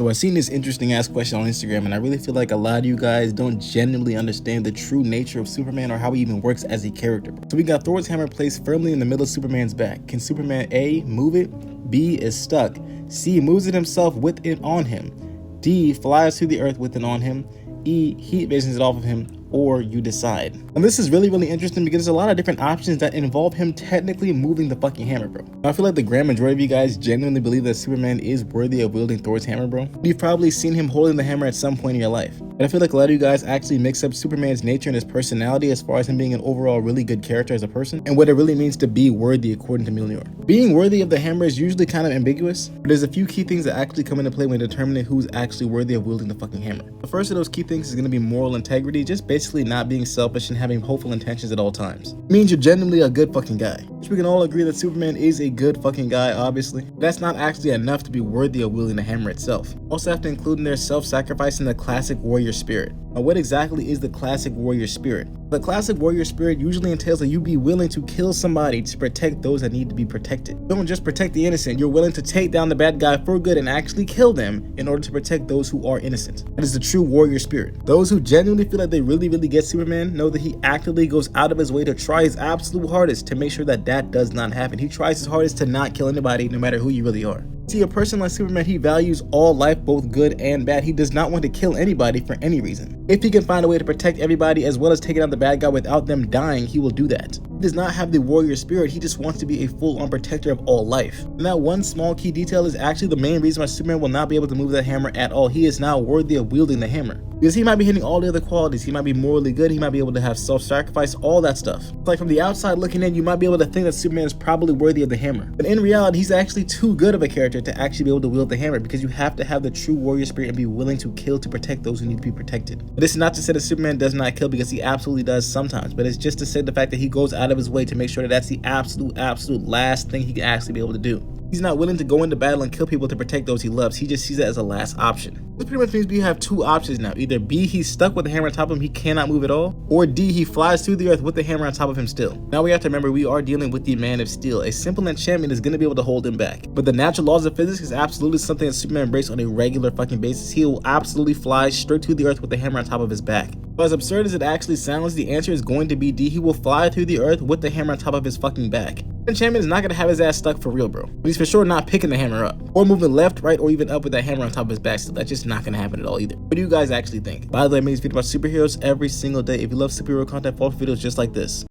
So I seen this interesting ass question on Instagram, and I really feel like a lot of you guys don't genuinely understand the true nature of Superman or how he even works as a character. So we got Thor's hammer placed firmly in the middle of Superman's back. Can Superman A, move it? B, is stuck? C, moves it himself with it on him? D, flies through the earth with it on him? E, heat visions it off of him? Or you decide. And this is really interesting because there's a lot of different options that involve him technically moving the fucking hammer, bro. I feel like the grand majority of you guys genuinely believe that Superman is worthy of wielding Thor's hammer, bro. You've probably seen him holding the hammer at some point in your life. But I feel like a lot of you guys actually mix up Superman's nature and his personality as far as him being an overall really good character as a person and what it really means to be worthy according to Mjolnir. Being worthy of the hammer is usually kind of ambiguous, but there's a few key things that actually come into play when determining who's actually worthy of wielding the fucking hammer. The first of those key things is going to be moral integrity, just basically not being selfish and having hopeful intentions at all times. It means you're genuinely a good fucking guy. Which we can all agree that Superman is a good fucking guy, obviously. But that's not actually enough to be worthy of wielding the hammer itself. Also have to include in their self-sacrifice and the classic warrior spirit. Now, what exactly is the classic warrior spirit? The classic warrior spirit usually entails that you be willing to kill somebody to protect those that need to be protected. You don't just protect the innocent, you're willing to take down the bad guy for good and actually kill them in order to protect those who are innocent. That is the true warrior spirit. Those who genuinely feel like they really get Superman know that he actively goes out of his way to try his absolute hardest to make sure that that does not happen. He tries his hardest to not kill anybody, no matter who you really are. See, a person like Superman, he values all life, both good and bad. He does not want to kill anybody for any reason. If he can find a way to protect everybody as well as taking out the bad guy without them dying, he will do that. He does not have the warrior spirit, he just wants to be a full-on protector of all life. And that one small key detail is actually the main reason why Superman will not be able to move that hammer at all. He is now worthy of wielding the hammer. Because he might be hitting all the other qualities, he might be morally good, he might be able to have self-sacrifice, all that stuff. Like from the outside looking in, you might be able to think that Superman is probably worthy of the hammer. But in reality, he's actually too good of a character to actually be able to wield the hammer, because you have to have the true warrior spirit and be willing to kill to protect those who need to be protected. But this is not to say that Superman does not kill, because he absolutely does sometimes, but it's just to say the fact that he goes out of his way to make sure that that's the absolute last thing he can actually be able to do. He's not willing to go into battle and kill people to protect those he loves. He just sees it as a last option. This pretty much means we have two options now. Either B, he's stuck with the hammer on top of him, he cannot move at all, or D, he flies through the earth with the hammer on top of him still. Now we have to remember we are dealing with the Man of Steel. A simple enchantment is going to be able to hold him back. But the natural laws of physics is absolutely something that Superman embraces on a regular fucking basis. He will absolutely fly straight through the earth with the hammer on top of his back. But as absurd as it actually sounds, the answer is going to be D. He will fly through the earth with the hammer on top of his fucking back. Enchantment is not gonna have his ass stuck for real, bro. But he's for sure not picking the hammer up, or moving left, right, or even up with that hammer on top of his back. So that's just not gonna happen at all either. What do you guys actually think? By the way, I make these videos about superheroes every single day. If you love superhero content, follow videos just like this.